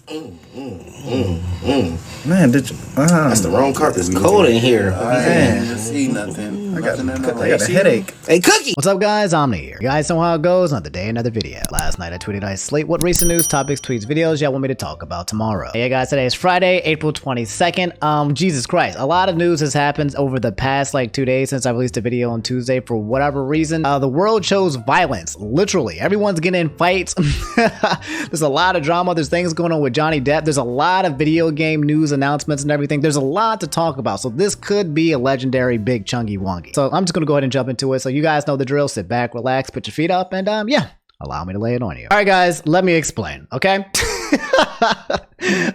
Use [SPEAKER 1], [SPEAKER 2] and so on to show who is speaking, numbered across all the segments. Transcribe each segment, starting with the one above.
[SPEAKER 1] Man, did you?
[SPEAKER 2] That's the wrong carpet.
[SPEAKER 3] It's cold in here.
[SPEAKER 1] Man.
[SPEAKER 3] I see nothing.
[SPEAKER 1] I got a headache.
[SPEAKER 3] Hey, Cookie!
[SPEAKER 4] What's up, guys? Omni here. You guys know how it goes. Another day, another video. Last night I tweeted I slate what recent news, topics, tweets, videos y'all want me to talk about tomorrow. Hey guys, today is Friday, April 22nd. Jesus Christ, a lot of news has happened over the past like 2 days since I released a video on Tuesday. For whatever reason, the world chose violence. Literally, everyone's getting in fights. There's a lot of drama. There's things going on with Johnny Depp. There's a lot of video game news announcements and everything. There's a lot to talk about. So this could be a legendary big chunky wonky. So I'm just gonna go ahead and jump into it. So you guys know the drill. Sit back, relax, put your feet up, and yeah, allow me to lay it on you. All right, guys, let me explain, okay?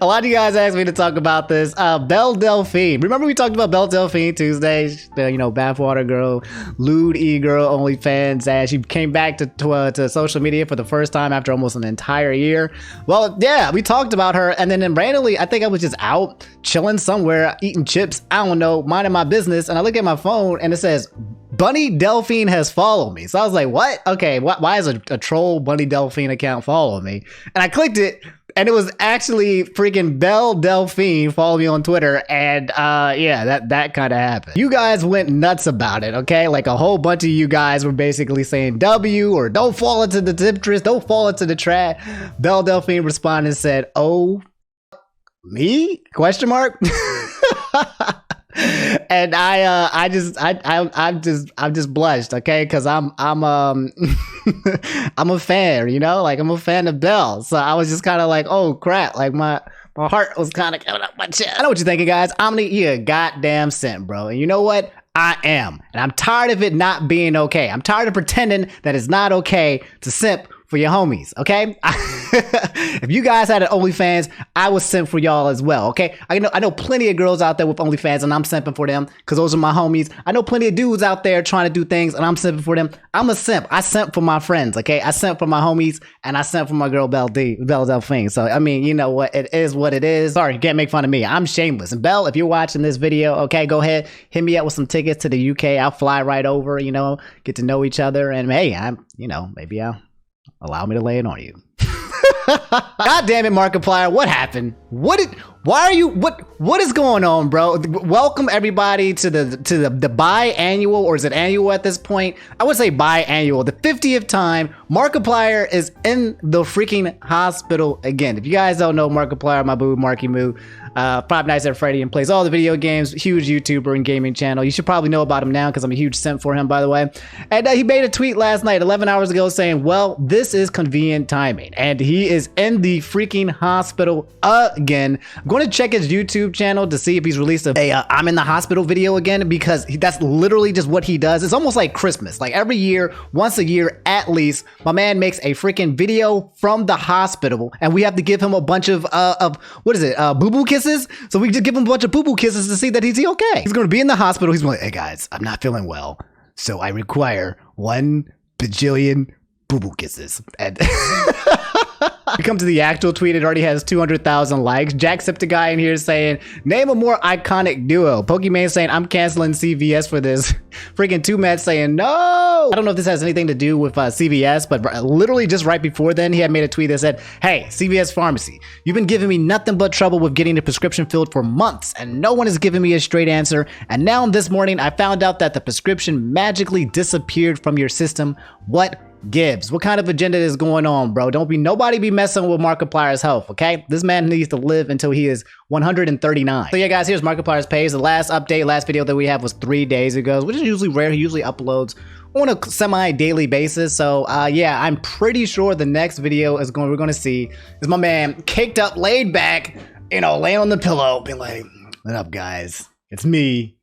[SPEAKER 4] A lot of you guys asked me to talk about this. Belle Delphine. Remember we talked about Belle Delphine Tuesday? You know, bathwater girl, lewd e-girl, OnlyFans. She came back to social media for the first time after almost an entire year. Well, yeah, we talked about her, and then randomly, I think I was just out chilling somewhere, eating chips, I don't know, minding my business, and I look at my phone, and it says, Bunny Delphine has followed me. So I was like, what? Okay, why is a troll Bunny Delphine account following me? And I clicked it, and it was actually freaking Belle Delphine followed me on Twitter, and yeah, that kind of happened. You guys went nuts about it, okay? Like a whole bunch of you guys were basically saying W or don't fall into the tiptress, don't fall into the trap. Belle Delphine responded and said, oh, me? Question mark? And I'm just blushed, okay? Because I'm I'm a fan, you know, like I'm a fan of Belle. So I was just kind of like, oh crap, like my heart was kind of coming up my chest. I know what you're thinking, guys. You're a goddamn simp, bro. And you know what? I am, and I'm tired of it not being okay. I'm tired of pretending that it's not okay to simp for your homies, okay? If you guys had an OnlyFans, I would simp for y'all as well, okay? I know plenty of girls out there with OnlyFans, and I'm simping for them because those are my homies. I know plenty of dudes out there trying to do things, and I'm simping for them. I'm a simp. I simp for my friends, okay? I simp for my homies, and I simp for my girl Belle Delphine. So I mean, you know what? It is what it is. Sorry, you can't make fun of me. I'm shameless. And Belle, if you're watching this video, okay, go ahead, hit me up with some tickets to the UK. I'll fly right over. You know, get to know each other, and hey, maybe I'll allow me to lay it on you. God damn it, Markiplier, what happened? What is going on, bro? Welcome everybody to the biannual, or is it annual at this point? I would say biannual, the 50th time Markiplier is in the freaking hospital again. If you guys don't know Markiplier, my boo, Marky Moo, Five Nights at Freddy, and plays all the video games, huge YouTuber and gaming channel. You should probably know about him now because I'm a huge simp for him, by the way. And he made a tweet last night, 11 hours ago, saying, well, this is convenient timing. And he is in the freaking hospital again. I'm going to check his YouTube channel to see if he's released a I'm in the hospital video again, because that's literally just what he does. It's almost like Christmas. Like every year, once a year at least, my man makes a freaking video from the hospital, and we have to give him a bunch of what is it, boo-boo kisses? So we just give him a bunch of boo-boo kisses to see that he's okay. He's going to be in the hospital. He's like, hey guys, I'm not feeling well, so I require 1 bajillion boo-boo kisses. And we come to the actual tweet. It already has 200,000 likes. Jacksepticeye in here saying, name a more iconic duo. Pokemon saying, I'm canceling CVS for this. Freaking 2Matt saying, no. I don't know if this has anything to do with CVS, but literally just right before then, he had made a tweet that said, hey, CVS Pharmacy, you've been giving me nothing but trouble with getting the prescription filled for months, and no one has given me a straight answer. And now this morning, I found out that the prescription magically disappeared from your system. What gives? What kind of agenda is going on, bro? Nobody be messing with Markiplier's health, okay? This man needs to live until he is 139. So yeah, guys, here's Markiplier's page. The last video that we have was 3 days ago, which is usually rare. He usually uploads on a semi-daily basis. So yeah, I'm pretty sure the next video we're gonna see is my man caked up, laid back, you know, laying on the pillow, being like, what up, guys? It's me.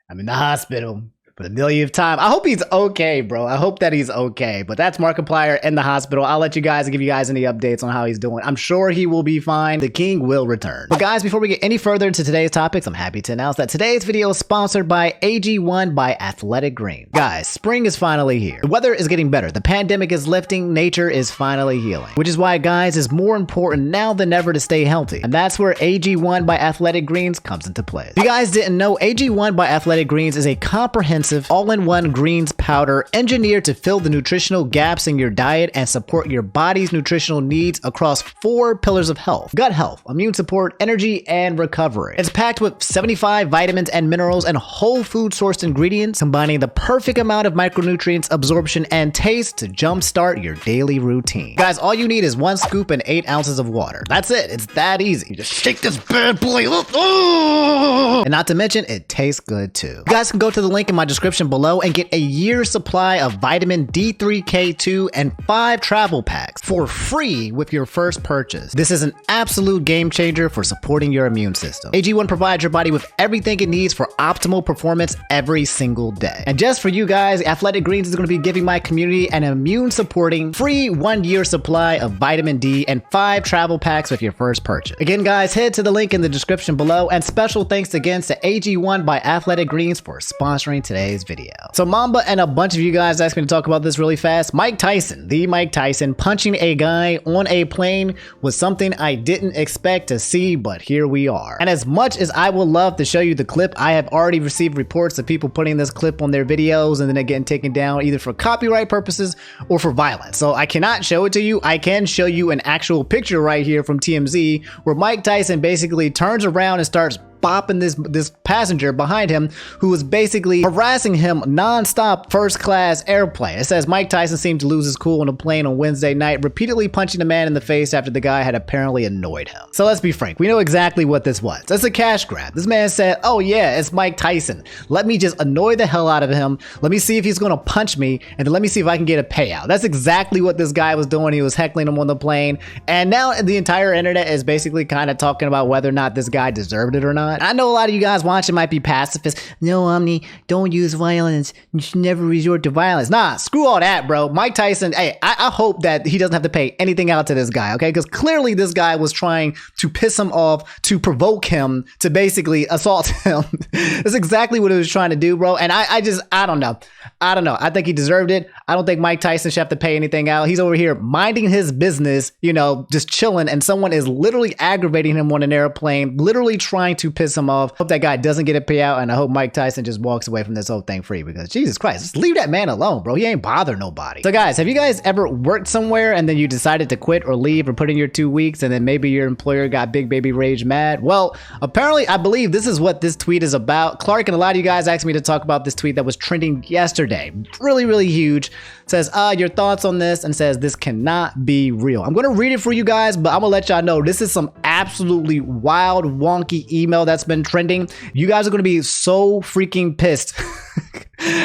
[SPEAKER 4] I'm in the hospital for the millionth time. I hope he's okay, bro. I hope that he's okay. But that's Markiplier in the hospital. I'll let you guys, give you guys any updates on how he's doing. I'm sure he will be fine. The king will return. But guys, before we get any further into today's topics, I'm happy to announce that today's video is sponsored by AG1 by Athletic Greens. Guys, spring is finally here. The weather is getting better. The pandemic is lifting. Nature is finally healing. Which is why, guys, it's more important now than ever to stay healthy. And that's where AG1 by Athletic Greens comes into play. If you guys didn't know, AG1 by Athletic Greens is a comprehensive inexpensive, all-in-one greens powder engineered to fill the nutritional gaps in your diet and support your body's nutritional needs across 4 pillars of health: gut health, immune support, energy, and recovery. It's packed with 75 vitamins and minerals and whole food sourced ingredients, combining the perfect amount of micronutrients, absorption, and taste to jumpstart your daily routine. Guys, all you need is 1 scoop and 8 ounces of water. That's it. It's that easy. You just shake this bad boy up. Oh! And not to mention, it tastes good too. You guys can go to the link in my description below and get a year's supply of vitamin D3K2 and 5 travel packs for free with your first purchase. This is an absolute game changer for supporting your immune system. AG1 provides your body with everything it needs for optimal performance every single day. And just for you guys, Athletic Greens is going to be giving my community an immune supporting free 1-year supply of vitamin D and 5 travel packs with your first purchase. Again, guys, head to the link in the description below, and special thanks again to AG1 by Athletic Greens for sponsoring today's video. So Mamba and a bunch of you guys asked me to talk about this really fast. Mike Tyson, the Mike Tyson, punching a guy on a plane was something I didn't expect to see, but here we are. And as much as I would love to show you the clip, I have already received reports of people putting this clip on their videos and then it getting taken down either for copyright purposes or for violence. So I cannot show it to you. I can show you an actual picture right here from TMZ where Mike Tyson basically turns around and starts bopping this passenger behind him who was basically harassing him non-stop first class airplane. It says Mike Tyson seemed to lose his cool on a plane on Wednesday night, repeatedly punching the man in the face after the guy had apparently annoyed him. So let's be frank, we know exactly what this was. It's a cash grab. This man said, oh yeah, it's Mike Tyson. Let me just annoy the hell out of him. Let me see if he's gonna punch me, and then let me see if I can get a payout. That's exactly what this guy was doing. He was heckling him on the plane, and now the entire internet is basically kind of talking about whether or not this guy deserved it or not. I know a lot of you guys watching might be pacifists. No, Omni, don't use violence. You should never resort to violence. Nah, screw all that, bro. Mike Tyson, hey, I hope that he doesn't have to pay anything out to this guy, okay? Because clearly this guy was trying to piss him off, to provoke him, to basically assault him. That's exactly what he was trying to do, bro. And I don't know. I think he deserved it. I don't think Mike Tyson should have to pay anything out. He's over here minding his business, you know, just chilling, and someone is literally aggravating him on an airplane, literally trying to piss him off. Hope that guy doesn't get a payout, and I hope Mike Tyson just walks away from this whole thing free, because Jesus Christ, just leave that man alone, bro. He ain't bother nobody. So guys, have you guys ever worked somewhere and then you decided to quit or leave or put in your 2 weeks, and then maybe your employer got big baby rage mad? Well, apparently I believe this is what this tweet is about. Clark and a lot of you guys asked me to talk about this tweet that was trending yesterday. Really huge. It says, your thoughts on this, and says this cannot be real. I'm gonna read it for you guys, but I'm gonna let y'all know this is some absolutely wild, wonky email that's been trending. You guys are gonna be so freaking pissed.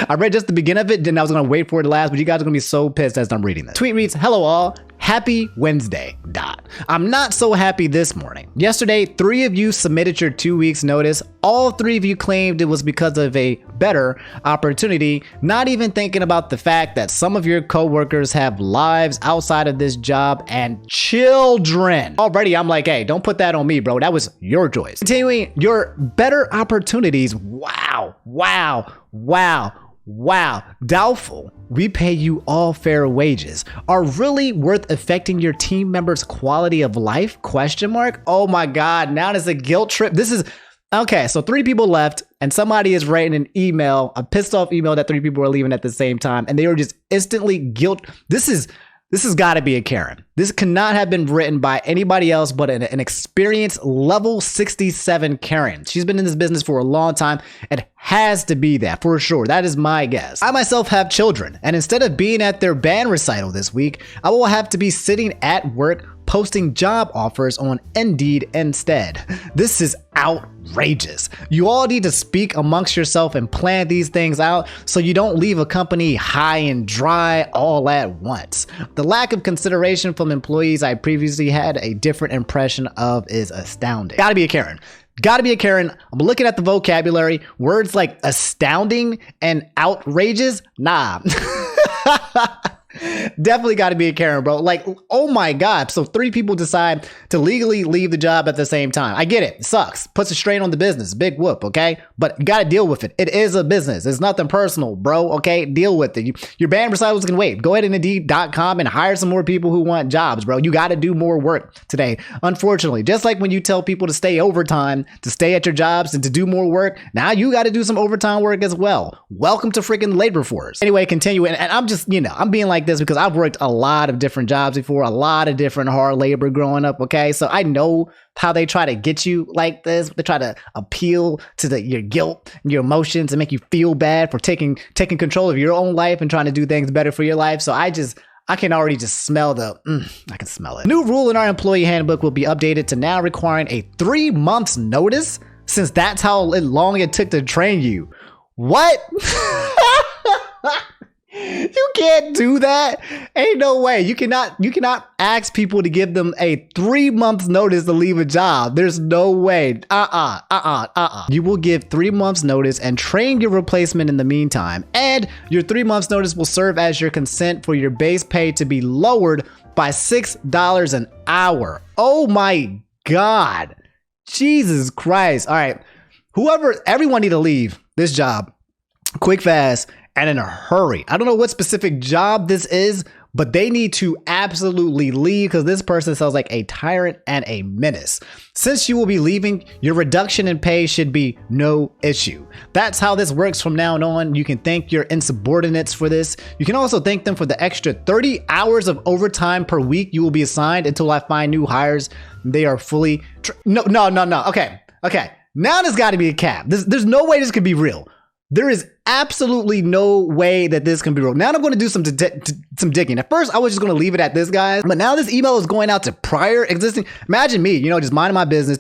[SPEAKER 4] I read just the beginning of it, then I was gonna wait for it to last, but you guys are gonna be so pissed as I'm reading this. Tweet reads, hello all. Happy Wednesday. I'm not so happy this morning. Yesterday, 3 of you submitted your 2 weeks notice. All 3 of you claimed it was because of a better opportunity, not even thinking about the fact that some of your coworkers have lives outside of this job and children. Already, I'm like, hey, don't put that on me, bro. That was your choice. Continuing, your better opportunities. Wow. Doubtful. We pay you all fair wages. Are really worth affecting your team members' quality of life? ? Oh my God. Now there's a guilt trip. This is okay. So 3 people left, and somebody is writing an email, a pissed off email that 3 people were leaving at the same time, and they were just instantly guilt. This has got to be a Karen. This cannot have been written by anybody else but an experienced level 67 Karen. She's been in this business for a long time. It has to be that for sure. That is my guess. I myself have children, and instead of being at their band recital this week, I will have to be sitting at work posting job offers on Indeed instead. This is outrageous. You all need to speak amongst yourself and plan these things out so you don't leave a company high and dry all at once. The lack of consideration from employees I previously had a different impression of is astounding. Gotta be a Karen. I'm looking at the vocabulary. Words like astounding and outrageous. Nah. Definitely got to be a Karen, bro. Like, oh my God. So 3 people decide to legally leave the job at the same time. I get it. It sucks. Puts a strain on the business. Big whoop, okay? But you got to deal with it. It is a business. It's nothing personal, bro, okay? Deal with it. Your band recitals can wait. Go ahead and Indeed.com and hire some more people who want jobs, bro. You got to do more work today. Unfortunately, just like when you tell people to stay overtime, to stay at your jobs and to do more work, now you got to do some overtime work as well. Welcome to freaking labor force. Anyway, continue. And I'm just, I'm being like this because I've worked a lot of different jobs before, a lot of different hard labor growing up, okay? So I know how they try to get you like this. They try to appeal to your guilt and your emotions and make you feel bad for taking control of your own life and trying to do things better for your life. So I can already just smell I can smell it. New rule in our employee handbook will be updated to now requiring a 3 months notice, since that's how long it took to train you. What? You can't do that. Ain't no way. You cannot ask people to give them a 3 months notice to leave a job. There's no way. You will give 3 months notice and train your replacement in the meantime. And your 3 months notice will serve as your consent for your base pay to be lowered by $6 an hour. Oh my God. Jesus Christ. All right. Everyone need to leave this job quick, fast, and in a hurry. I don't know what specific job this is, but they need to absolutely leave because this person sounds like a tyrant and a menace. Since you will be leaving, your reduction in pay should be no issue. That's how this works from now on. You can thank your insubordinates for this. You can also thank them for the extra 30 hours of overtime per week you will be assigned until I find new hires. They are fully... No. Okay. Now there's got to be a cap. There's no way this could be real. There is absolutely no way that this can be real. Now I'm going to do some digging. At first, I was just going to leave it at this, guys. But now this email is going out to prior existing. Imagine me, just minding my business,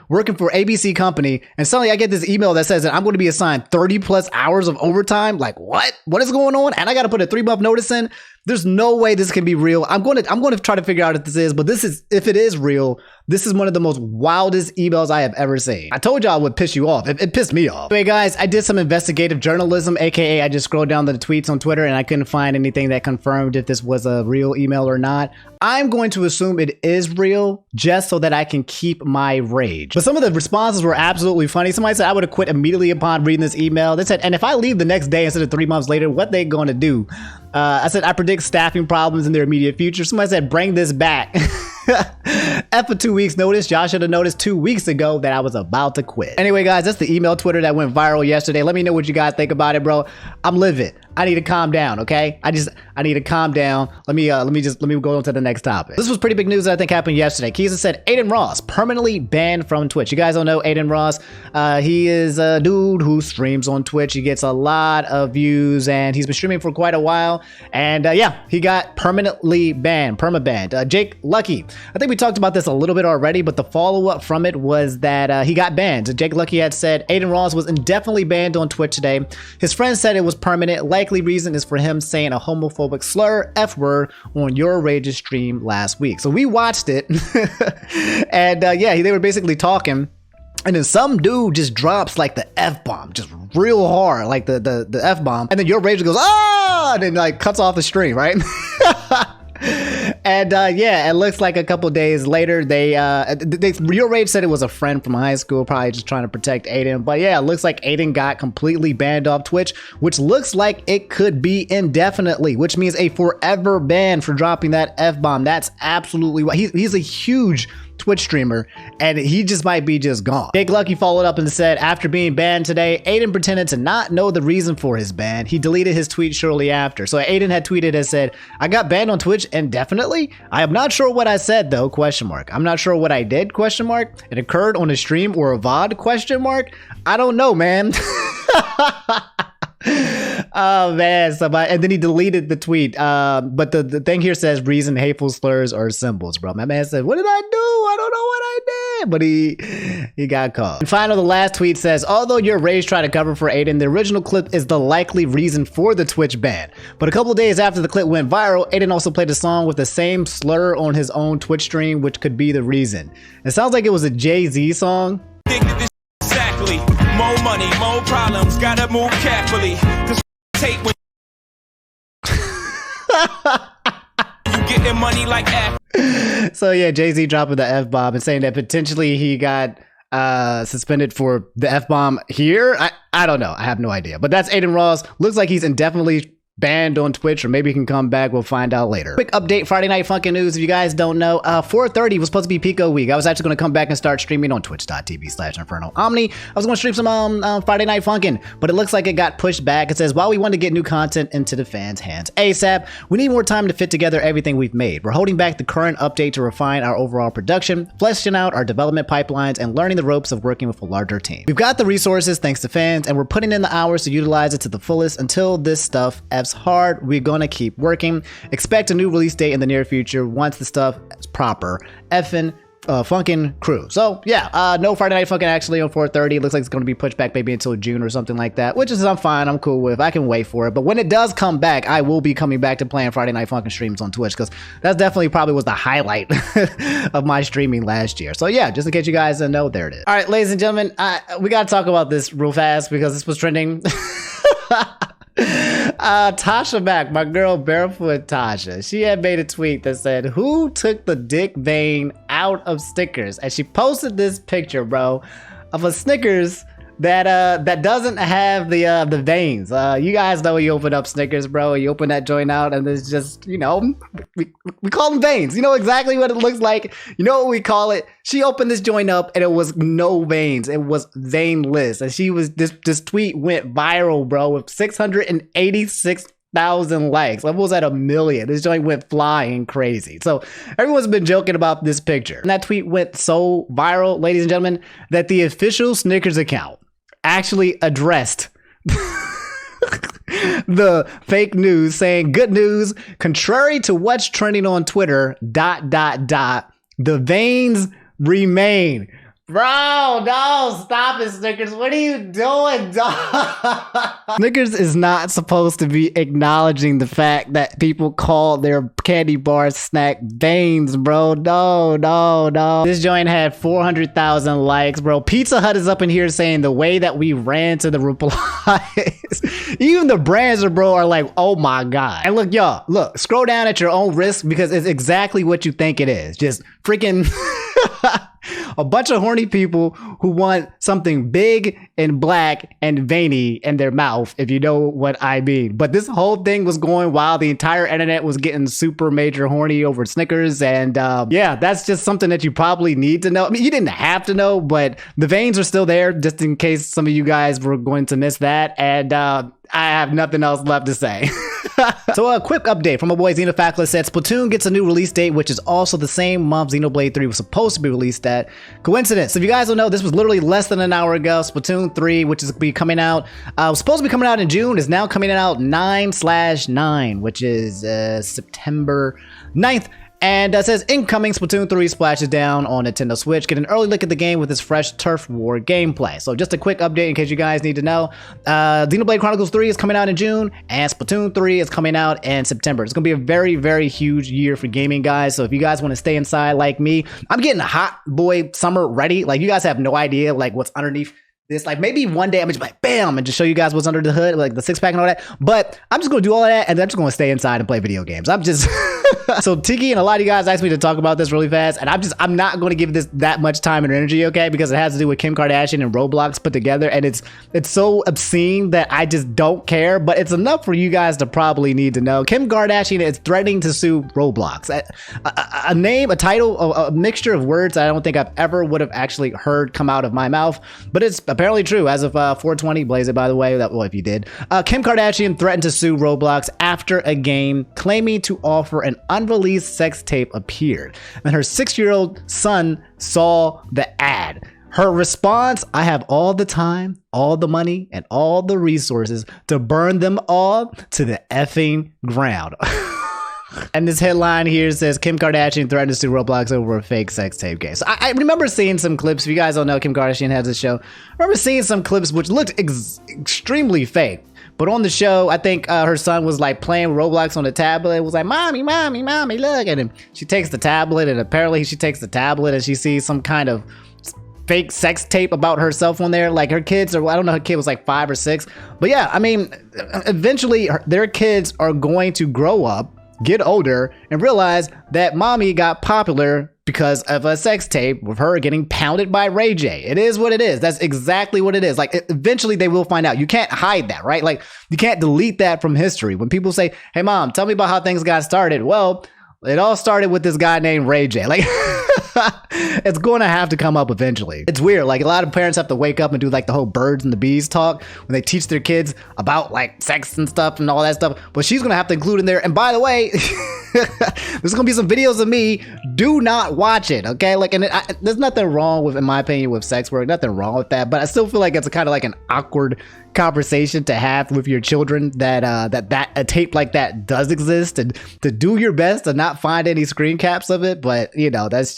[SPEAKER 4] working for ABC company. And suddenly I get this email that says that I'm going to be assigned 30 plus hours of overtime. Like, what? What is going on? And I got to put a 3 month notice in. There's no way this can be real. I'm going to try to figure out if this is, but if it is real, this is one of the most wildest emails I have ever seen. I told y'all it would piss you off. It pissed me off. Anyway, guys, I did some investigative journalism, aka I just scrolled down the tweets on Twitter and I couldn't find anything that confirmed if this was a real email or not. I'm going to assume it is real just so that I can keep my rage. But some of the responses were absolutely funny. Somebody said I would have quit immediately upon reading this email. They said, and if I leave the next day instead of 3 months later, what they going to do? I said, I predict staffing problems in their immediate future. Somebody said, bring this back. F for 2 weeks notice. Y'all should have noticed 2 weeks ago that I was about to quit. Anyway, guys, that's the email Twitter that went viral yesterday. Let me know what you guys think about it, bro. I'm livid. I need to calm down, okay? I need to calm down. Let me go on to the next topic. This was pretty big news that I think happened yesterday. Keeza said Adin Ross permanently banned from Twitch. You guys don't know Adin Ross. He is a dude who streams on Twitch. He gets a lot of views and he's been streaming for quite a while. And yeah, he got permanently banned, permabanned. Jake Lucky. I think we talked about this a little bit already, but the follow-up from it was that he got banned. Jake Lucky had said Adin Ross was indefinitely banned on Twitch today. His friends said it was permanent. Likely reason is for him saying a homophobic slur, F word, on Your Rage's stream last week. So we watched it and yeah, they were basically talking. And then some dude just drops like the F-bomb, just real hard, like the F-bomb. And then Your Rage goes, ah, and then like cuts off the stream, right? And yeah, it looks like a couple days later, Your Rage said it was a friend from high school, probably just trying to protect Adin. But yeah, it looks like Adin got completely banned off Twitch, which looks like it could be indefinitely, which means a forever ban for dropping that F-bomb. That's absolutely what he's a huge Twitch streamer and he just might be just gone. Jake Lucky followed up and said, after being banned today, Adin pretended to not know the reason for his ban. He deleted his tweet shortly after. So Adin had tweeted and said, I got banned on Twitch indefinitely. I am not sure what I said though, question mark. I'm not sure what I did, question mark. It occurred on a stream or a VOD, question mark. I don't know, man. Oh man, and then he deleted the tweet. But the thing here says reason hateful slurs or symbols, bro. My man said, what did I do? I don't know what I did. But he got caught. And finally, the last tweet says, although Your Rage tried to cover for Adin, the original clip is the likely reason for the Twitch ban. But a couple of days after the clip went viral, Adin also played a song with the same slur on his own Twitch stream, which could be the reason. It sounds like it was a Jay-Z song.
[SPEAKER 2] Exactly. More money, more problems, gotta move carefully. 'Cause take when You getting money like F.
[SPEAKER 4] So yeah, Jay-Z dropping the F-bomb and saying that potentially he got suspended for the F-bomb here. I don't know. I have no idea. But that's Adin Ross. Looks like he's indefinitely banned on Twitch, or maybe he can come back. We'll find out later. Quick update, Friday Night Funkin' news. If you guys don't know, 4:30 was supposed to be Pico week. I was actually going to come back and start streaming on twitch.tv/Inferno Omni. I was going to stream some Friday Night Funkin', but it looks like it got pushed back. It says, while we want to get new content into the fans' hands ASAP, we need more time to fit together everything we've made. We're holding back the current update to refine our overall production, fleshing out our development pipelines, and learning the ropes of working with a larger team. We've got the resources thanks to fans, and we're putting in the hours to utilize it to the fullest. Until this stuff F's hard, we're gonna keep working. Expect a new release date in the near future once the stuff is proper. Effin' Funkin' crew. So yeah, no Friday Night Funkin' actually on 4:30. It looks like it's going to be pushed back maybe until June or something like that, which is I'm fine. I'm cool with. I can wait for it. But when it does come back, I will be coming back to playing Friday Night Funkin' streams on Twitch, because that's definitely probably was the highlight of my streaming last year. So yeah, just in case you guys didn't know, there it is. All right, ladies and gentlemen, we got to talk about this real fast because this was trending. Tasha Mack, my girl Barefoot Tasha, she had made a tweet that said, who took the dick vein out of Snickers? And she posted this picture, bro, of a Snickers that doesn't have the veins. You guys know you open up Snickers, bro, you open that joint out and there's just, you know, we call them veins. You know exactly what it looks like. You know what we call it. She opened this joint up and it was no veins. It was veinless. And she was, this tweet went viral, bro, with 686,000 likes. Level was at 1 million. This joint went flying crazy. So everyone's been joking about this picture. And that tweet went so viral, ladies and gentlemen, that the official Snickers account actually addressed the fake news, saying, good news, contrary to what's trending on Twitter, ... the veins remain. Bro, no, stop it, Snickers. What are you doing, dog? Snickers is not supposed to be acknowledging the fact that people call their candy bar snack veins, bro. No. This joint had 400,000 likes, bro. Pizza Hut is up in here saying the way that we ran to the replies. Even the brands are like, oh my God. And look, y'all, look, scroll down at your own risk because it's exactly what you think it is. Just freaking... a bunch of horny people who want something big and black and veiny in their mouth, if you know what I mean. But this whole thing was going while the entire internet was getting super major horny over Snickers. And yeah, that's just something that you probably need to know. I mean, you didn't have to know, but the veins are still there just in case some of you guys were going to miss that. And I have nothing else left to say. So a quick update from my boy Xenofacula said Splatoon gets a new release date, which is also the same month Xenoblade 3 was supposed to be released at. Coincidence. If you guys don't know, this was literally less than an hour ago. Splatoon 3, which is be coming out, was supposed to be coming out in June, is now coming out 9/9, which is September 9th. And says incoming Splatoon 3 splashes down on Nintendo Switch. Get an early look at the game with its fresh Turf War gameplay. So just a quick update in case you guys need to know. Xenoblade Chronicles 3 is coming out in June, and Splatoon 3 is coming out in September. It's going to be a very, very huge year for gaming, guys. So if you guys want to stay inside like me, I'm getting hot boy summer ready. Like, you guys have no idea like what's underneath this. Like, maybe one day I'm just like, bam, and just show you guys what's under the hood, like the 6-pack and all that. But I'm just going to do all of that, and then I'm just going to stay inside and play video games. I'm just... So Tiki and a lot of you guys asked me to talk about this really fast, and I'm not going to give this that much time and energy, okay? Because it has to do with Kim Kardashian and Roblox put together, and it's so obscene that I just don't care, but it's enough for you guys to probably need to know. Kim Kardashian is threatening to sue Roblox. A name, a title, a mixture of words I don't think I've ever would have actually heard come out of my mouth, but it's apparently true. As of 420, blaze it by the way, well, if you did. Kim Kardashian threatened to sue Roblox after a game claiming to offer an unreleased sex tape appeared, and her 6-year-old son saw the ad. Her response: I have all the time, all the money, and all the resources to burn them all to the effing ground. And this headline here says Kim Kardashian threatens to sue Roblox over a fake sex tape case. So I remember seeing some clips. If you guys don't know, Kim Kardashian has a show. I remember seeing some clips which looked extremely fake. But on the show, I think her son was like playing Roblox on the tablet. It was like, mommy, look at him. She takes the tablet, and apparently she takes the tablet and she sees some kind of fake sex tape about herself on there. Like, her kids, or I don't know, her kid was like 5 or 6. But yeah, I mean, eventually their kids are going to grow up get older and realize that mommy got popular because of a sex tape with her getting pounded by Ray J. It is what it is. That's exactly what it is. Like, eventually they will find out. You can't hide that, right? Like, you can't delete that from history. When people say, hey, mom, tell me about how things got started. Well, it all started with this guy named Ray J. Like, it's going to have to come up eventually. It's weird. Like, a lot of parents have to wake up and do like the whole birds and the bees talk when they teach their kids about like sex and stuff and all that stuff. But she's going to have to include in there. And by the way, there's going to be some videos of me. Do not watch it. Okay. Like, and there's nothing wrong with, in my opinion, with sex work. Nothing wrong with that. But I still feel like it's kind of like an awkward conversation to have with your children that a tape like that does exist, and to do your best to not find any screen caps of it. But you know, that's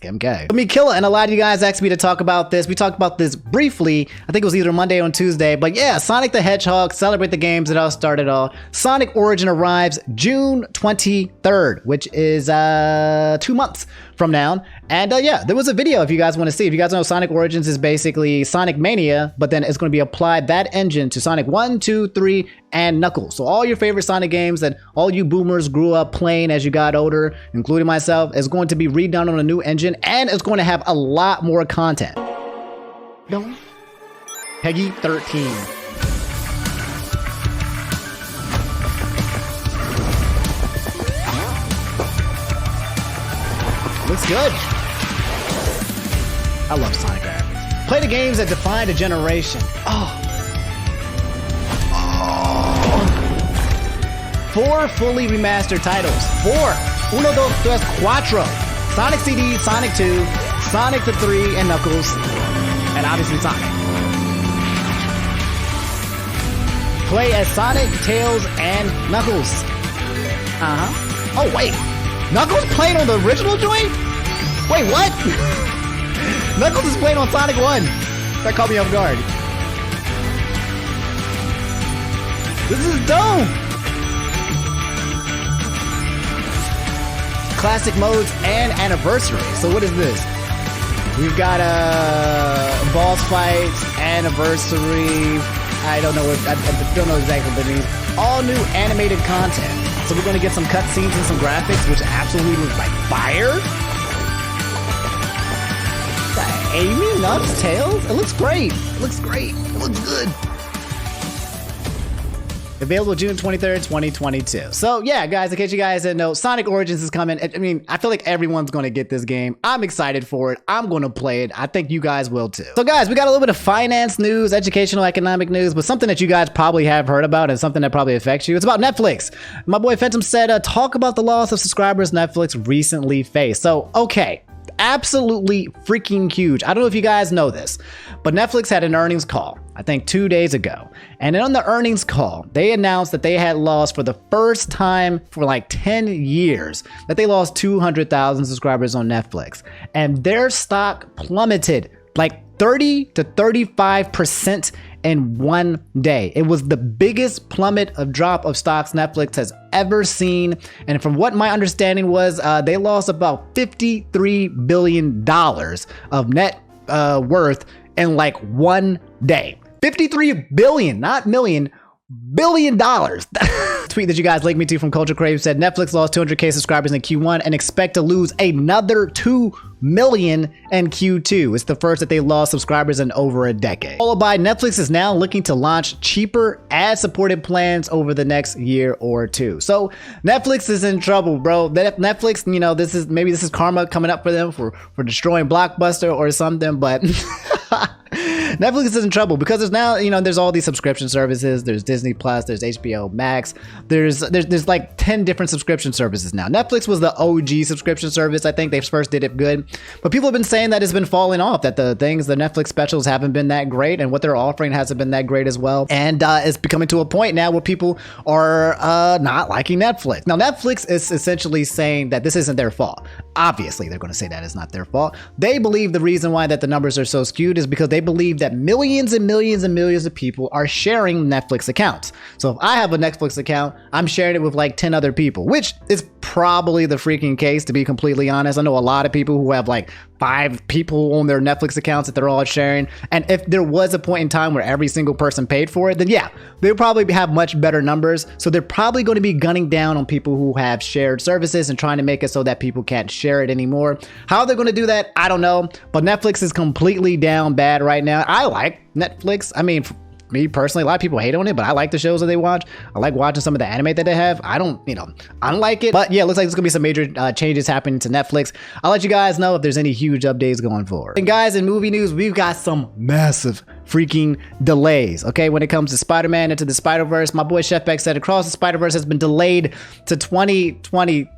[SPEAKER 4] Kim K. I mean, Killer, and a lot of you guys asked me to talk about this. We talked about this briefly. I think it was either Monday or Tuesday, but yeah, Sonic the Hedgehog, celebrate the games that all started all. Sonic Origin arrives June 23rd, which is 2 months from now. And yeah, there was a video if you guys want to see. If you guys know, Sonic Origins is basically Sonic Mania, but then it's going to be applied that engine to Sonic 1, 2, 3, and Knuckles. So all your favorite Sonic games that all you boomers grew up playing as you got older, including myself, is going to be redone on a new engine, and it's going to have a lot more content. Peggy 13. Looks good. I love Sonic graphics. Play the games that defined a generation. Oh. 4 fully remastered titles. 4. 1, 2, 3, 4. Sonic CD, Sonic 2, Sonic the 3, and Knuckles. And obviously Sonic. Play as Sonic, Tails, and Knuckles. Oh, wait. Knuckles playing on the original joint? Wait, what? Knuckles is playing on Sonic 1. That caught me off guard. This is dope. Classic modes and anniversary. So what is this? We've got boss fights, anniversary. I don't know exactly what that means. All new animated content. So we're going to get some cutscenes and some graphics, which absolutely look like fire. Amy, Nuts, Tails. It looks great. It looks great. It looks good. Available June 23rd, 2022. So yeah, guys, in case you guys didn't know, Sonic Origins is coming. I mean, I feel like everyone's going to get this game. I'm excited for it. I'm going to play it. I think you guys will too. So guys, we got a little bit of finance news, educational, economic news, but something that you guys probably have heard about and something that probably affects you. It's about Netflix. My boy Phantom said, talk about the loss of subscribers Netflix recently faced. So, okay. Absolutely freaking huge. I don't know if you guys know this, but Netflix had an earnings call, I think 2 days ago. And on the earnings call, they announced that they had lost for the first time for like 10 years, that they lost 200,000 subscribers on Netflix. And their stock plummeted like 30 to 35% in one day. It was the biggest plummet of drop of stocks Netflix has ever seen. And from what my understanding was, they lost about $53 billion of net worth in like one day. 53 billion, not million, $1 billion. Tweet that you guys linked me to from Culture Crave said Netflix lost 200K subscribers in Q1 and expect to lose another 2 million in Q2. It's the first that they lost subscribers in over a decade. Followed by Netflix is now looking to launch cheaper ad-supported plans over the next year or two. So Netflix is in trouble, bro. Netflix, you know, this is karma coming up for them for destroying Blockbuster or something, but Netflix is in trouble because there's now, you know, there's all these subscription services. There's Disney Plus, there's HBO Max. There's like 10 different subscription services now. Netflix was the OG subscription service. I think they first did it good, but people have been saying that it's been falling off, that the Netflix specials haven't been that great and what they're offering hasn't been that great as well. And it's becoming to a point now where people are not liking Netflix. Now, Netflix is essentially saying that this isn't their fault. Obviously, they're going to say that it's not their fault. They believe the reason why that the numbers are so skewed is because they believe that millions and millions and millions of people are sharing Netflix accounts. So if I have a Netflix account, I'm sharing it with like 10 other people, which is probably the freaking case, to be completely honest. I know a lot of people who have like 5 people on their Netflix accounts that they're all sharing. And if there was a point in time where every single person paid for it, then yeah, they'll probably have much better numbers. So they're probably going to be gunning down on people who have shared services and trying to make it so that people can't share it anymore. How they're going to do that, I don't know. But Netflix is completely down bad right now. I like Netflix. I mean, me personally, a lot of people hate on it, but I like the shows that they watch. I like watching some of the anime that they have. I don't, I don't like it. But yeah, it looks like there's gonna be some major changes happening to Netflix. I'll let you guys know if there's any huge updates going forward. And guys, in movie news, we've got some massive freaking delays, okay? When it comes to Spider-Man Into the SpiderVerse, my boy Chef Beck said Across the Spider-Verse has been delayed to 2023.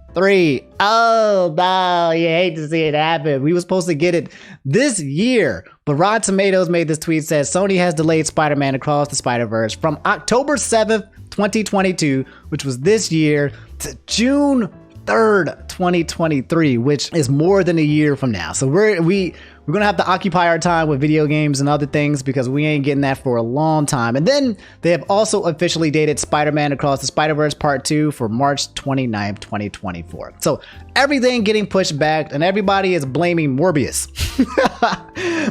[SPEAKER 4] Oh no, you hate to see it happen. We were supposed to get it this year, but Rotten Tomatoes made this tweet, says Sony has delayed Spider-Man Across the Spider-Verse from October 7th, 2022, which was this year, to June 3rd, 2023, which is more than a year from now. So we're gonna have to occupy our time with video games and other things because we ain't getting that for a long time. And then they have also officially dated Spider-Man Across the Spider-Verse Part 2 for March 29th, 2024. So everything getting pushed back, and everybody is blaming Morbius.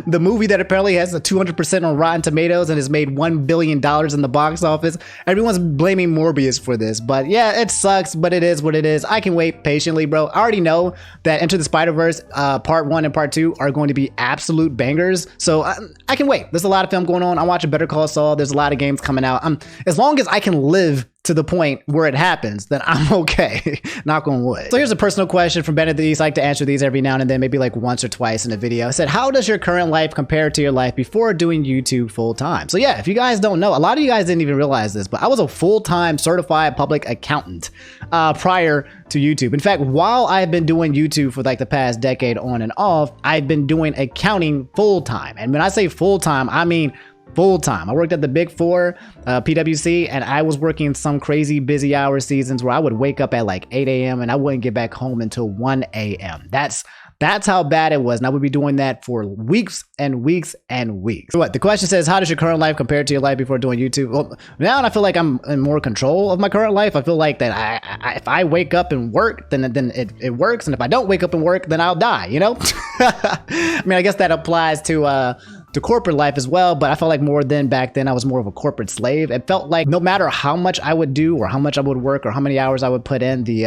[SPEAKER 4] The movie that apparently has a 200% on Rotten Tomatoes and has made $1 billion in the box office. Everyone's blaming Morbius for this, but yeah, it sucks, but it is what it is. I can wait patiently, bro. I already know that Into the Spider-Verse Part 1 and Part 2 are going to be absolute bangers, so I can wait. There's a lot of film going on. I'm watching Better Call Saul. There's a lot of games coming out. As long as I can live to the point where it happens, then I'm okay. Knock on wood. So here's a personal question from Bennett. These like to answer these every now and then, maybe like once or twice in a video. I said, how does your current life compare to your life before doing YouTube full time? So yeah, if you guys don't know, a lot of you guys didn't even realize this, but I was a full-time certified public accountant prior to YouTube. In fact, while I've been doing YouTube for like the past decade on and off, I've been doing accounting full time. And when I say full time, I mean full time. I worked at the Big Four, PwC, and I was working some crazy busy hour seasons where I would wake up at like 8 a.m. and I wouldn't get back home until 1 a.m. That's how bad it was. And I would be doing that for weeks and weeks and weeks. So what the question says, how does your current life compare to your life before doing YouTube? Well, now I feel like I'm in more control of my current life. I feel like that if I wake up and work, then it works. And if I don't wake up and work, then I'll die, I mean, I guess that applies to corporate life as well, but I felt like back then I was more of a corporate slave. It felt like no matter how much I would do or how much I would work or how many hours I would put in, the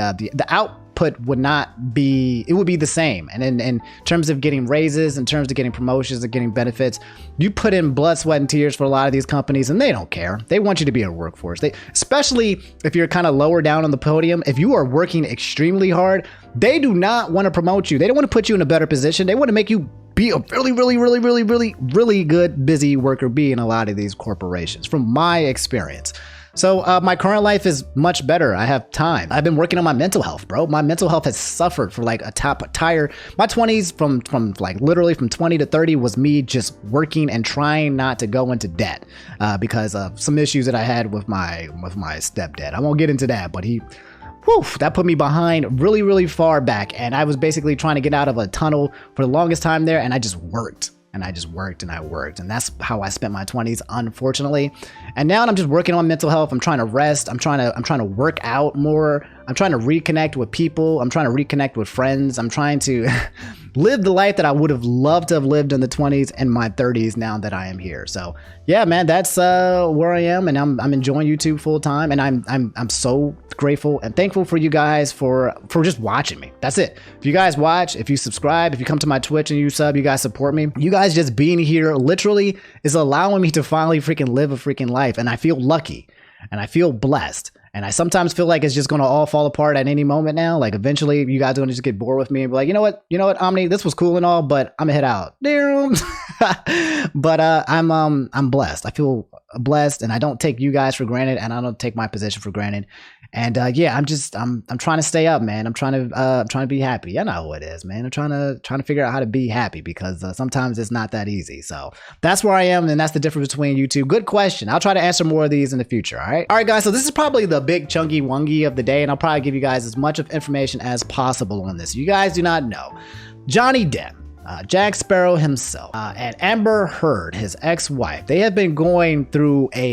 [SPEAKER 4] output would not be, it would be the same. And in terms of getting raises, in terms of getting promotions and getting benefits, you put in blood, sweat, and tears for a lot of these companies and they don't care. They want you to be a workforce. Especially if you're kind of lower down on the podium, if you are working extremely hard, they do not want to promote you. They don't want to put you in a better position. They want to make you be a really good busy worker bee in a lot of these corporations, from my experience. So my current life is much better. I have time. I've been working on my mental health, bro. My mental health has suffered for like my 20s from like literally from 20 to 30 was me just working and trying not to go into debt because of some issues that I had with my stepdad. I won't get into that, but that put me behind really far back. And I was basically trying to get out of a tunnel for the longest time there. And I just worked. And I worked. And that's how I spent my 20s, unfortunately. And now I'm just working on mental health. I'm trying to rest. I'm trying to work out more. I'm trying to reconnect with people. I'm trying to reconnect with friends. I'm trying to live the life that I would have loved to have lived in the 20s and my 30s now that I am here. So yeah, man, that's where I am, and I'm enjoying YouTube full time, and I'm so grateful and thankful for you guys for just watching me. That's it. If you guys watch, if you subscribe, if you come to my Twitch and you sub, you guys support me. You guys just being here literally is allowing me to finally freaking live a freaking life, and I feel lucky and I feel blessed. And I sometimes feel like it's just going to all fall apart at any moment now. Like eventually you guys are going to just get bored with me and be like, you know what, Omni, this was cool and all, but I'm gonna head out. Damn. But I'm blessed. I feel blessed, and I don't take you guys for granted, and I don't take my position for granted. And yeah, I'm trying to stay up, man. I'm trying to be happy. You know how it is, man. I'm trying to figure out how to be happy, because sometimes it's not that easy. So that's where I am, and that's the difference between you two. Good question. I'll try to answer more of these in the future. All right, guys. So this is probably the big chunky wongy of the day, and I'll probably give you guys as much of information as possible on this. You guys do not know Johnny Depp. Jack Sparrow himself, and Amber Heard, his ex-wife. They have been going through this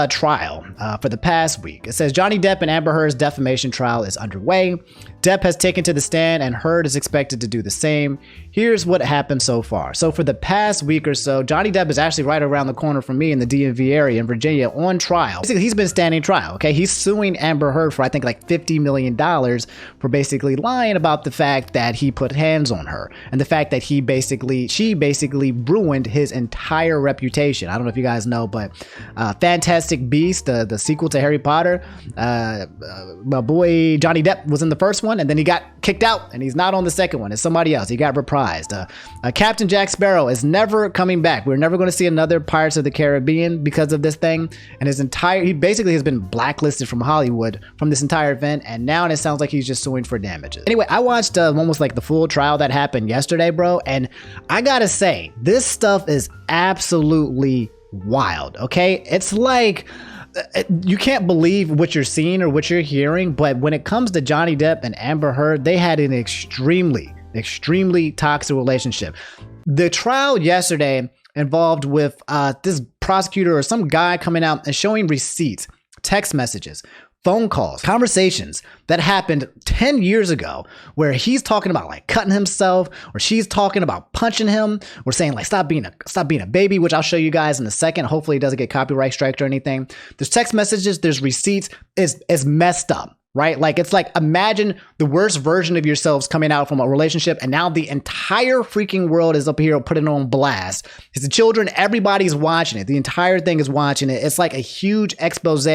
[SPEAKER 4] trial for the past week. It says Johnny Depp and Amber Heard's defamation trial is underway. Depp has taken to the stand and Heard is expected to do the same. Here's what happened so far. So for the past week or so, Johnny Depp is actually right around the corner from me in the DMV area in Virginia on trial. Basically, he's been standing trial, okay? He's suing Amber Heard for I think like $50 million for basically lying about the fact that he put hands on her and the fact that she basically ruined his entire reputation. I don't know if you guys know, but Fantastic Beasts, the sequel to Harry Potter, my boy Johnny Depp was in the first one and then he got kicked out and he's not on the second one. It's somebody else. He got reprised. Captain Jack Sparrow is never coming back. We're never going to see another Pirates of the Caribbean because of this thing. And he basically has been blacklisted from Hollywood from this entire event. And now it sounds like he's just suing for damages. Anyway, I watched almost like the full trial that happened yesterday, bro. And I gotta say, this stuff is absolutely wild, okay? It's like you can't believe what you're seeing or what you're hearing, but when it comes to Johnny Depp and Amber Heard, they had an extremely toxic relationship. The trial yesterday involved with this prosecutor or some guy coming out and showing receipts, text messages, phone calls, conversations that happened 10 years ago where he's talking about like cutting himself or she's talking about punching him or saying like stop being a baby, which I'll show you guys in a second. Hopefully it doesn't get copyright striked or anything. There's text messages, there's receipts. Is messed up. Right? Like, it's like, imagine the worst version of yourselves coming out from a relationship and now the entire freaking world is up here putting it on blast. It's the children, everybody's watching it. The entire thing is watching it. It's like a huge expose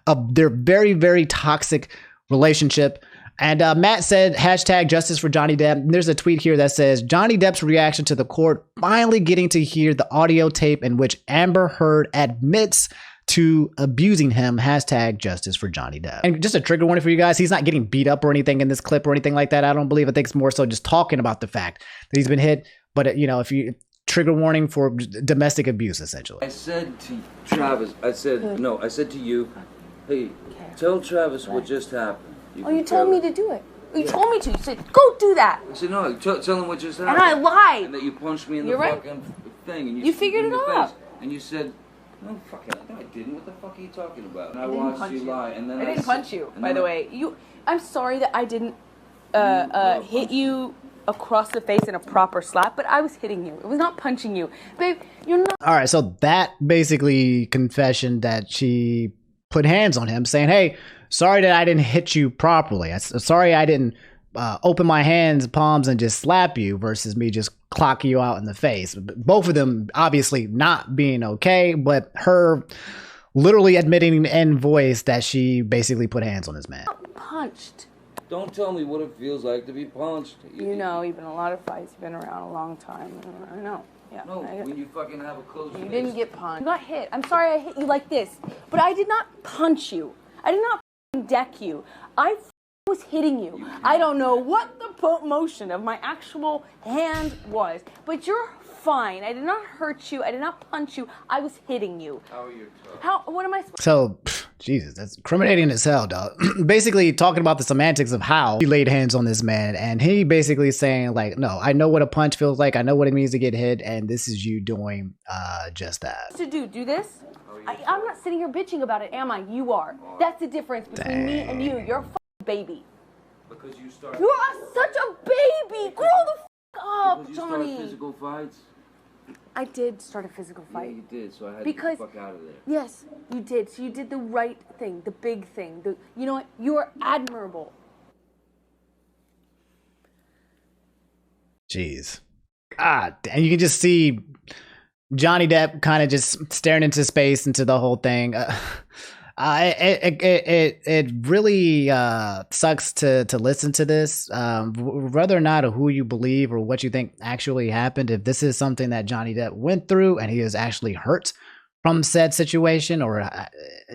[SPEAKER 4] of their very, very toxic relationship. And Matt said, hashtag justice for Johnny Depp. And there's a tweet here that says, Johnny Depp's reaction to the court finally getting to hear the audio tape in which Amber Heard admits to abusing him, hashtag justice for Johnny Depp. And just a trigger warning for you guys, he's not getting beat up or anything in this clip or anything like that. I don't believe. I think it's more so just talking about the fact that he's been hit. But you know, if you trigger warning for domestic abuse, essentially.
[SPEAKER 3] I said to Travis, I said to you, hey, tell Travis what just happened.
[SPEAKER 5] You told me to do it. You told me to. You said, go do that.
[SPEAKER 3] I said, no, tell him what just happened.
[SPEAKER 5] And I lied.
[SPEAKER 3] And that you punched me in the fucking thing. And
[SPEAKER 5] you figured it out.
[SPEAKER 3] And you said, no, I didn't. What the fuck are you talking about? And I watched you lie. And then I
[SPEAKER 5] didn't punch you, by the way. I'm sorry that I didn't hit you across the face in a proper slap, but I was hitting you. It was not punching you. Babe, you're not.
[SPEAKER 4] All right, so that basically confession that she put hands on him saying, hey, sorry that I didn't hit you properly. Sorry I didn't open my hands, palms, and just slap you versus me just clock you out in the face. Both of them obviously not being okay, but her literally admitting in voice that she basically put hands on this man.
[SPEAKER 5] Punched.
[SPEAKER 3] Don't tell me what it feels like to be punched.
[SPEAKER 5] You know, you've been in a lot of fights. You've been around a long time. I know. Yeah.
[SPEAKER 3] No, when you fucking have a close face.
[SPEAKER 5] You didn't get punched. You got hit. I'm sorry I hit you like this, but I did not punch you. I did not deck you. I was hitting you. I don't know what the motion of my actual hand was, but you're fine. I did not hurt you. I did not punch you. I was hitting you.
[SPEAKER 3] How are you talking?
[SPEAKER 5] What am I supposed to?
[SPEAKER 4] So, Jesus, that's incriminating as hell, dog. Basically talking about the semantics of how he laid hands on this man, and he basically saying like, no, I know what a punch feels like. I know what it means to get hit, and this is you doing just that.
[SPEAKER 5] To do this? I'm not sitting here bitching about it, am I? You are. That's the difference between me and you. You're a baby.
[SPEAKER 3] Because you started.
[SPEAKER 5] You are such a baby. Grow the up,
[SPEAKER 3] because you
[SPEAKER 5] Johnny.
[SPEAKER 3] started physical fights.
[SPEAKER 5] I did start a physical fight.
[SPEAKER 3] Yeah, you did. So I had to get the fuck out of there.
[SPEAKER 5] Yes, you did. So you did the right thing, the big thing. You know what? You are admirable.
[SPEAKER 4] Jeez. God, and you can just see Johnny Depp kind of just staring into space, into the whole thing. It really sucks to listen to this, whether or not who you believe or what you think actually happened. If this is something that Johnny Depp went through and he is actually hurt from said situation, or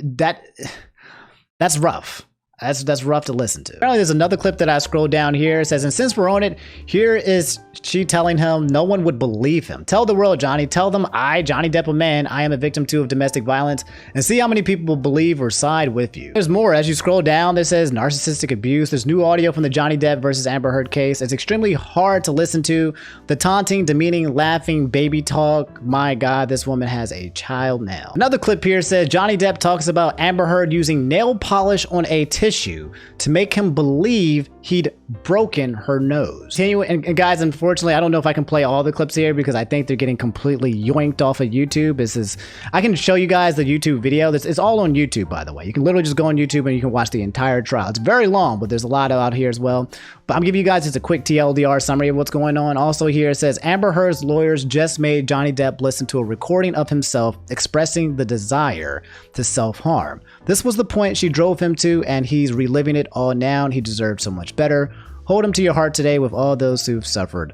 [SPEAKER 4] that's rough. That's rough to listen to. Apparently, there's another clip that I scrolled down here. It says, and since we're on it, here is she telling him no one would believe him. Tell the world, Johnny. Tell them I, Johnny Depp, a man, I am a victim too of domestic violence, and see how many people will believe or side with you. There's more. As you scroll down, there says narcissistic abuse. There's new audio from the Johnny Depp versus Amber Heard case. It's extremely hard to listen to. The taunting, demeaning, laughing, baby talk. My God, this woman has a child now. Another clip here says Johnny Depp talks about Amber Heard using nail polish on a tissue to make him believe he'd broken her nose. And guys, unfortunately, I don't know if I can play all the clips here because I think they're getting completely yoinked off of YouTube. I can show you guys the YouTube video. It's all on YouTube, by the way. You can literally just go on YouTube and you can watch the entire trial. It's very long, but there's a lot out here as well. But I'm giving you guys just a quick TLDR summary of what's going on. Also here it says Amber Heard's lawyers just made Johnny Depp listen to a recording of himself expressing the desire to self-harm. This was the point she drove him to, and he's reliving it all now, and he deserves so much better. Hold him to your heart today with all those who've suffered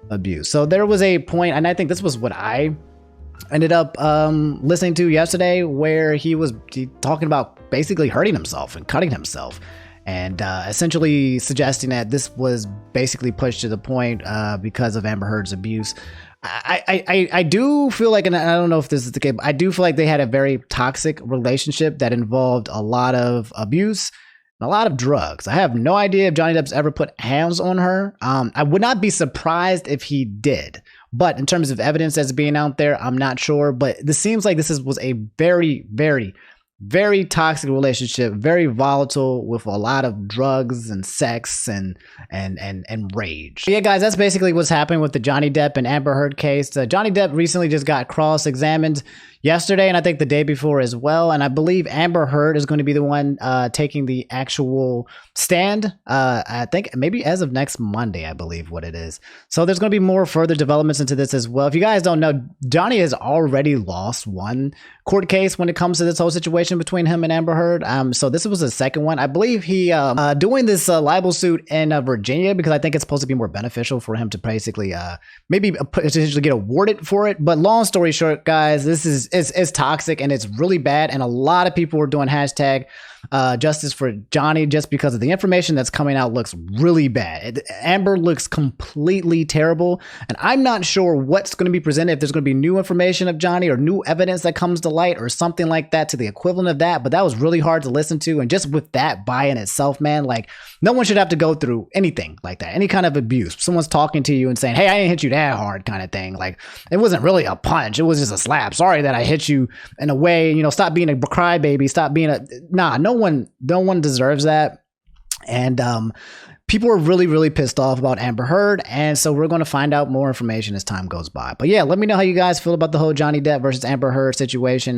[SPEAKER 4] abuse. So there was a point, and I think this was what I ended up listening to yesterday, where he was talking about basically hurting himself and cutting himself, and essentially suggesting that this was basically pushed to the point because of Amber Heard's abuse. I do feel like, and I don't know if this is the case, but I do feel like they had a very toxic relationship that involved a lot of abuse and a lot of drugs. I have no idea if Johnny Depp's ever put hands on her. I would not be surprised if he did. But in terms of evidence that's being out there, I'm not sure. But this seems like was a very, very, very toxic relationship, very volatile, with a lot of drugs and sex and rage. Yeah, guys, that's basically what's happening with the Johnny Depp and Amber Heard case. Johnny Depp recently just got cross-examined yesterday, and I think the day before as well. And I believe Amber Heard is going to be the one taking the actual stand. I think maybe as of next Monday, I believe what it is. So there's going to be more further developments into this as well. If you guys don't know, Johnny has already lost one court case when it comes to this whole situation between him and Amber Heard. So this was the second one. I believe he doing this libel suit in Virginia because I think it's supposed to be more beneficial for him to basically maybe potentially get awarded for it. But long story short, guys, this is it's toxic and it's really bad, and a lot of people were doing hashtag justice for Johnny just because of the information that's coming out looks really bad. Amber looks completely terrible, and I'm not sure what's going to be presented, if there's going to be new information of Johnny or new evidence that comes to light or something like that to the equivalent of that. But that was really hard to listen to, and just with that by in itself, man, like no one should have to go through anything like that, any kind of abuse. Someone's talking to you and saying, hey, I didn't hit you that hard, kind of thing. Like it wasn't really a punch, it was just a slap. Sorry that I hit you in a way, stop being a crybaby, stop being no one deserves that. And people are really, really pissed off about Amber Heard, and so we're going to find out more information as time goes by. But yeah, let me know how you guys feel about the whole Johnny Depp versus Amber Heard situation.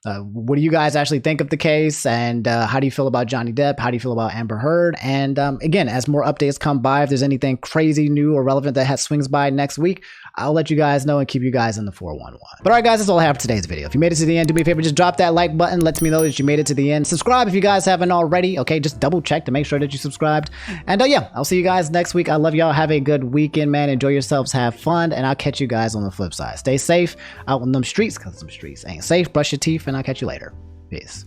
[SPEAKER 4] What do you guys actually think of the case, and how do you feel about Johnny Depp? How do you feel about Amber Heard? And again, as more updates come by, if there's anything crazy new or relevant that swings by next week, I'll let you guys know and keep you guys in the 411. But all right, guys, that's all I have for today's video. If you made it to the end, do me a favor, just drop that like button. Lets me know that you made it to the end. Subscribe if you guys haven't already. Okay, just double check to make sure that you subscribed. And yeah, I'll see you guys next week. I love y'all. Have a good weekend, man. Enjoy yourselves. Have fun. And I'll catch you guys on the flip side. Stay safe out in them streets, because them streets ain't safe. Brush your teeth, and I'll catch you later. Peace.